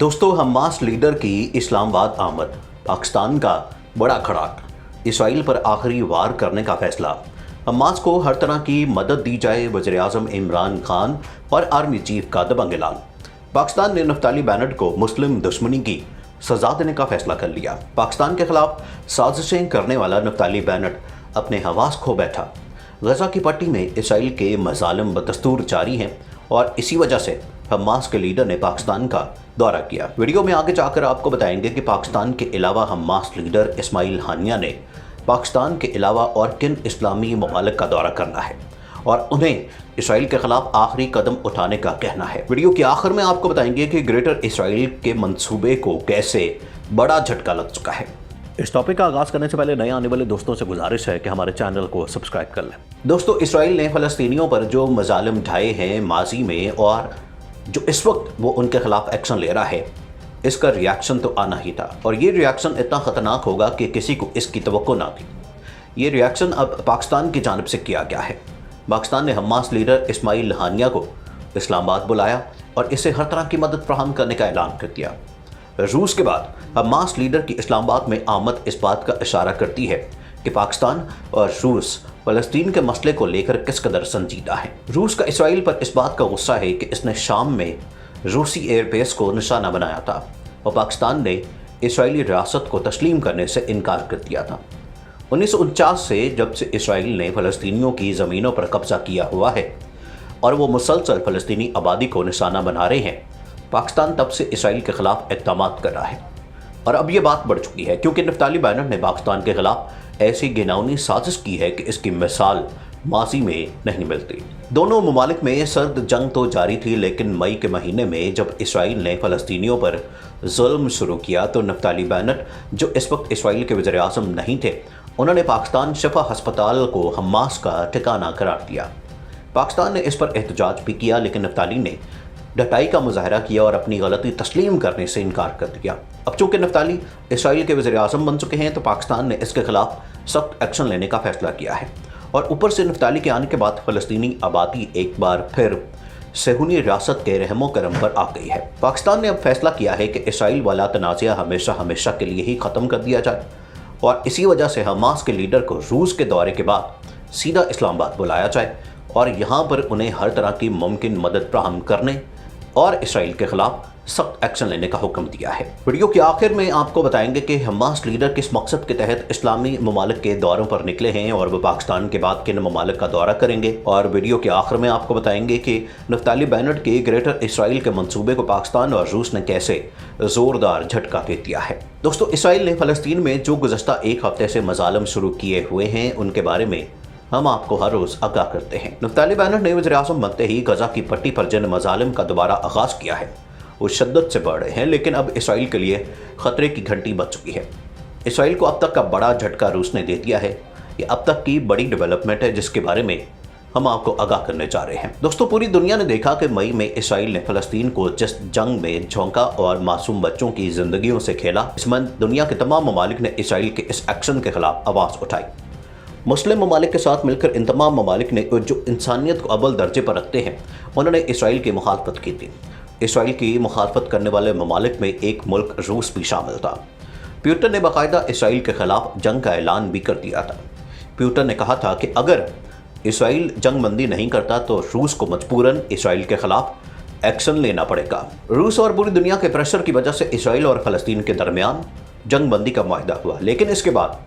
दोस्तों, Hamas leader की इस्लामाबाद आमद, पाकिस्तान का बड़ा खड़ाक, इसराइल पर आखिरी वार करने का फैसला, हमास को हर तरह की मदद दी जाए, वज़ीर-ए-आज़म इमरान खान और आर्मी चीफ का दबंग ऐलान। पाकिस्तान ने नफ्ताली बेनेट को मुस्लिम दुश्मनी की सजा देने का फैसला कर लिया। पाकिस्तान के खिलाफ साजिशें करने वाला नफ्ताली बेनेट अपने हवास खो बैठा। गजा की पट्टी में इसराइल के मज़ालिम बदस्तूर जारी हैं और इसी वजह से हमास के लीडर ने पाकिस्तान का दौरा किया। वीडियो में आगे जाकर आपको बताएंगे कि पाकिस्तान के अलावा हमास लीडर इस्माइल हानिया ने पाकिस्तान के अलावा और किन इस्लामी ममालिक का दौरा करना है और उन्हें इसराइल के खिलाफ आखिरी कदम उठाने का कहना है। वीडियो के आखिर में आपको बताएंगे कि ग्रेटर इसराइल के मंसूबे को कैसे बड़ा झटका लग चुका है। इस टॉपिक का आगाज करने से पहले नए आने वाले दोस्तों से गुजारिश है कि हमारे चैनल को सब्सक्राइब कर लें। दोस्तों, इसराइल ने फ़लस्तीनियों पर जो मज़ालिम ढाए हैं माजी में और जो इस वक्त वो उनके खिलाफ एक्शन ले रहा है, इसका रिएक्शन तो आना ही था और ये रिएक्शन इतना ख़तरनाक होगा कि किसी को इसकी तवक्को ना थी। ये रिएक्शन अब पाकिस्तान की जानिब से किया गया है। पाकिस्तान ने हमास लीडर इस्माइल हानिया को इस्लामाबाद बुलाया और इसे हर तरह की मदद फराहम करने का ऐलान कर दिया। रूस के बाद हमास लीडर की इस्लामाबाद में आमद इस बात का इशारा करती है कि पाकिस्तान और रूस फ़लस्तीन के मसले को लेकर किस कदर संजीदा है। रूस का इसराइल पर इस बात का गुस्सा है कि इसने शाम में रूसी एयरबेस को निशाना बनाया था और पाकिस्तान ने इसराइली रियासत को तस्लीम करने से इनकार कर दिया था। 1949 से जब से इसराइल ने फ़लस्तीनियों की ज़मीनों पर कब्जा किया हुआ है और वो मुसलसल फ़लस्तीनी आबादी को निशाना बना रहे हैं, पाकिस्तान तब से इसराइल के खिलाफ इक़दामात कर रहा है और अब ये बात बढ़ चुकी है क्योंकि नफ्ताली बेनेट ने पाकिस्तान के खिलाफ ऐसी घिनौनी साजिश की है कि इसकी मिसाल माजी में नहीं मिलती। दोनों ममालिक में सर्द जंग तो जारी थी, लेकिन मई के महीने में जब इसराइल ने फ़लस्तीनियों पर जुल्म शुरू किया तो नफ्ताली बेनेट, जो इस वक्त इसराइल के वज़ीर-ए-आज़म नहीं थे, उन्होंने पाकिस्तान शिफा हस्पताल को हमास का ठिकाना करार दिया। पाकिस्तान ने इस पर एहतजाज भी किया, लेकिन नफ्ताली ने डटाई का मुजाहरा किया और अपनी गलती तस्लीम करने से इनकार कर दिया। अब चूंकि नफ्ताली इसराइल के वज़ीर-ए-आज़म बन चुके हैं तो पाकिस्तान ने इसके खिलाफ सख्त एक्शन लेने का फैसला किया है और ऊपर से नफ्ताली के आने के बाद फ़लस्तीनी आबादी एक बार फिर सेहूनी रियासत के रहमो करम पर आ गई है। पाकिस्तान ने अब फैसला किया है कि इसराइल वाला तनाज़ा हमेशा के लिए ही ख़त्म कर दिया जाए और इसी वजह से हमास के लीडर को रूस के दौरे के बाद सीधा इस्लामाबाद बुलाया जाए और यहाँ पर उन्हें हर तरह की मुमकिन मदद फराहम करने और इसराइल के खिलाफ सख्त एक्शन लेने का हुक्म दिया है। वीडियो के आखिर में आपको बताएंगे कि हमास लीडर किस मकसद के तहत इस्लामी ममालिक के दौरों पर निकले हैं और वो पाकिस्तान के बाद किन ममालिक का दौरा करेंगे। और वीडियो के आखिर में आपको बताएंगे कि नफ्ताली बेनेट के ग्रेटर इसराइल के मंसूबे को पाकिस्तान और रूस ने कैसे ज़ोरदार झटका दे दिया है। दोस्तों, इसराइल ने फ़लस्तीन में जो गुज़श्ता एक हफ्ते से मज़ालिम शुरू किए हुए हैं उनके बारे में हम आपको हर रोज़ आगाह करते हैं। नफ्ताली बेनेट ने वज़ीर-ए-आज़म बनते ही गजा की पट्टी पर जिन मज़ालिम का दोबारा आगाज़ किया है वो शिद्दत से बढ़ रहे हैं, लेकिन अब इसराइल के लिए ख़तरे की घंटी बज चुकी है। इसराइल को अब तक का बड़ा झटका रूस ने दे दिया है। ये अब तक की बड़ी डेवलपमेंट है जिसके बारे में हम आपको आगाह करने जा रहे हैं। दोस्तों, पूरी दुनिया ने देखा कि मई में इसराइल ने फ़लस्तीन को जिस जंग में झोंका और मासूम बच्चों की ज़िंदगियों से खेला, इसमें दुनिया के तमाम ममालिक ने इसराइल के इस एक्शन के खिलाफ आवाज़ उठाई। मुस्लिम ममालिक के साथ मिलकर इन तमाम ममालिक ने जो इंसानियत को अव्वल दर्जे पर रखते हैं उन्होंने इसराइल की मुखालफत की थी। इसराइल की मुखालफत करने वाले ममालिक में एक मुल्क रूस भी शामिल था। प्यूटन ने बाकायदा इसराइल के खिलाफ जंग का ऐलान भी कर दिया था। प्यूटन ने कहा था कि अगर इसराइल जंगबंदी नहीं करता तो रूस को मजबूरन इसराइल के खिलाफ एक्शन लेना पड़ेगा। रूस और पूरी दुनिया के प्रेशर की वजह से इसराइल और फ़लस्तीन के दरमियान जंगबंदी का मुआहदा हुआ, लेकिन इसके बाद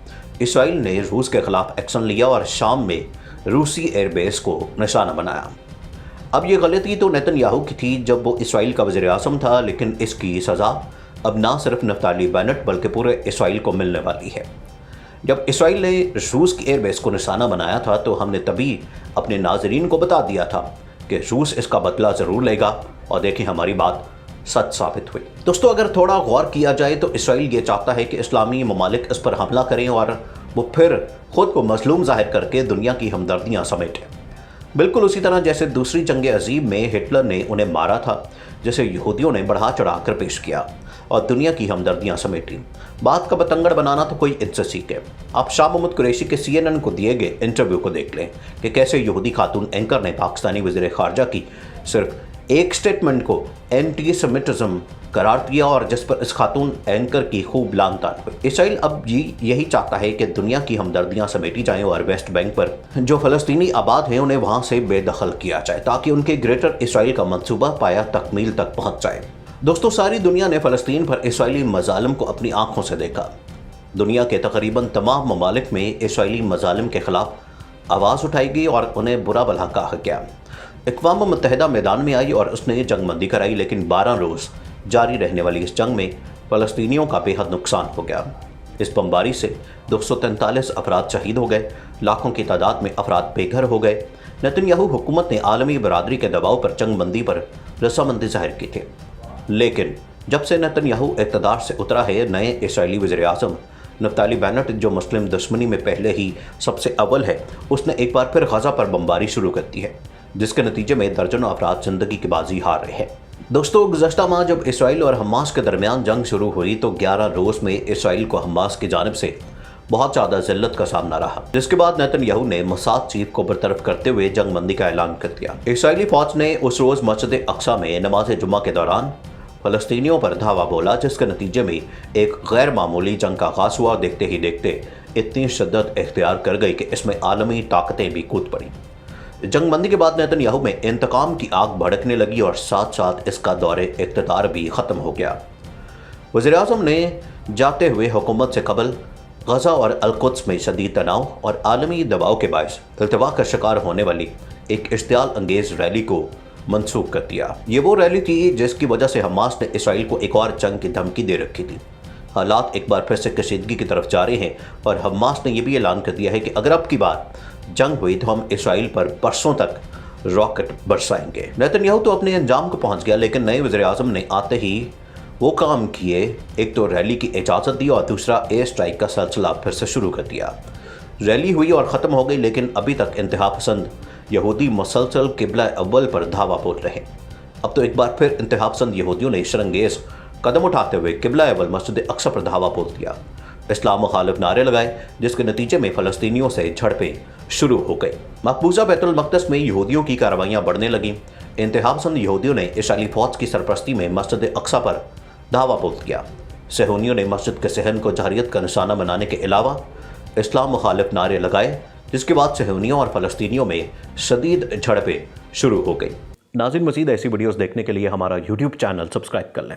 इसराइल ने रूस के खिलाफ एक्शन लिया और शाम में रूसी एयरबेस को निशाना बनाया। अब ये गलती तो नेतन्याहू की थी जब वो इसराइल का वज़ीर-ए-आज़म था, लेकिन इसकी सज़ा अब ना सिर्फ नफ्ताली बेनेट बल्कि पूरे इसराइल को मिलने वाली है। जब इसराइल ने रूस की एयरबेस को निशाना बनाया था तो हमने तभी अपने नाज़रीन को बता दिया था कि रूस इसका बदला ज़रूर लेगा और देखिए हमारी बात सच साबित हुई। दोस्तों, अगर थोड़ा गौर किया जाए तो इसराइल ये चाहता है कि इस्लामी ममालिक इस पर हमला करें और वो फिर ख़ुद को मज़लूम ज़ाहिर करके दुनिया की हमदर्दियाँ समेटें। बिल्कुल उसी तरह जैसे दूसरी जंग अज़ीम में हिटलर ने उन्हें मारा था, जैसे यहूदियों ने बढ़ा चढ़ा कर पेश किया और दुनिया की हमदर्दियाँ समेटी। बात का बतंगड़ बनाना तो कोई इनसे सीखे। आप शाह मोहम्मद कुरैशी के CNN को दिए गए इंटरव्यू को देख लें कि कैसे यहूदी खातून एंकर ने पाकिस्तानी वज़ीर ख़ारजा की सिर्फ एक स्टेटमेंट को एंटी सेमिटिज्म करार दिया और जिस पर इस खातून एंकर की खूब लानतान हुई। इसराइल अब यही चाहता है कि दुनिया की हमदर्दियां समेटी जाएं और वेस्ट बैंक पर जो फलस्तीनी आबाद हैं उन्हें वहां से बेदखल किया जाए ताकि उनके ग्रेटर इसराइल का मंसूबा पाया तकमील तक पहुंच जाए। दोस्तों, सारी दुनिया ने फलस्तीन पर इसराइली मजालिम को अपनी आंखों से देखा। दुनिया के तकरीबन तमाम ममालिक में इसराइली मजालिम के खिलाफ आवाज़ उठाई गई और उन्हें बुरा भला कहा गया। अक़वाम मुत्तहिदा मैदान में आई और उसने जंगबंदी कराई, लेकिन 12 रोज़ जारी रहने वाली इस जंग में फ़लस्तीनियों का बेहद नुकसान हो गया। इस बमबारी से 243 अफराद शहीद हो गए, लाखों की तादाद में अफराद बेघर हो गए। नेतन्याहू हुकूमत ने आलमी बरादरी के दबाव पर जंगबंदी पर रजामंदी जाहिर की थी, लेकिन जब से नेतन्याहू इक़्तिदार से उतरा है, नए इसराइली वज़ीर-ए-आज़म नफ्ताली बेनेट, जो मुस्लिम दुश्मनी में पहले ही सबसे अव्वल है, उसने एक बार फिर गज़ा पर बमबारी शुरू कर दी है, जिसके नतीजे में दर्जनों अफराद ज़िंदगी की बाजी हार रहे हैं। दोस्तों, गुज़श्ता माह जब इसराइल और हमास के दरमियान जंग शुरू हुई तो 11 रोज़ में इसराइल को हमास की जानिब से बहुत ज़्यादा ज़िल्लत का सामना रहा, जिसके बाद नेतन्याहू ने मोसाद चीफ को बरतरफ करते हुए जंगबंदी का ऐलान कर दिया। इसराइली फ़ौज ने उस रोज़ मस्जिद अक्सा में नमाज जुम्मा के दौरान फ़लस्तीनियों पर धावा बोला, जिसके नतीजे में एक गैर मामूली जंग का आगाज़ हुआ। देखते ही देखते इतनी शिद्दत इख्तियार कर गई कि इसमें आलमी ताकतें भी कूद पड़ी। जंगबंदी के बाद नेतन्याहू में इंतकाम की आग भड़कने लगी और साथ साथ इसका दौरे इक़्तिदार भी ख़त्म हो गया। वज़ीर-ए-आज़म ने जाते हुए हुकूमत से कबल गज़ा और अल-कुद्स में शदीद तनाव और आलमी दबाव के बायस इल्तिवा का शिकार होने वाली एक इश्तियाल अंगेज़ रैली को मनसूख कर दिया। ये वो रैली थी जिसकी वजह से हमास ने इसराइल को एक और जंग की धमकी दे रखी थी। हालात एक बार फिर से कशीदगी की तरफ जा रहे हैं और हमास ने यह भी ऐलान कर दिया है कि अगर अब की बार जंग हुई तो हम इसराइल पर बरसों तक रॉकेट बरसाएंगे। नेतन्याहू तो अपने अंजाम को पहुंच गया, लेकिन नए वज़ीर-ए-आज़म ने आते ही वो काम किए, एक तो रैली की इजाज़त दी और दूसरा एयर स्ट्राइक का सिलसिला फिर से शुरू कर दिया। रैली हुई और ख़त्म हो गई, लेकिन अभी तक इंतहा पसंद यहूदी मुसलसल किबला अव्वल पर धावा बोल रहे। अब तो एक बार फिर इंतहा पसंद यहूदियों ने शरंगेज़ कदम उठाते हुए किबला अव्वल मस्जिद अक्सा पर धावा बोल दिया, इस्लाम मुखालिफ नारे लगाए, जिसके नतीजे में फ़लस्तीनियों से झड़पें शुरू हो गई। मकबूजा बैतुल मक़दस में यहूदियों की कार्रवाइयाँ बढ़ने लगीं। इंतहा पसंद यहूदियों ने इसराइली फ़ौज की सरपरस्ती में मस्जिद अक्सा पर धावा बोल दिया। सहूनियों ने मस्जिद के सहन को जहरियत का निशाना बनाने के अलावा इस्लाम मुखालिफ नारे लगाए, जिसके बाद सहूनियों और फ़लस्तीनियों में शदीद झड़पें शुरू हो गई। नाज़रीन, मज़ीद ऐसी वीडियोज़ देखने के लिए हमारा YouTube चैनल सब्सक्राइब कर लें।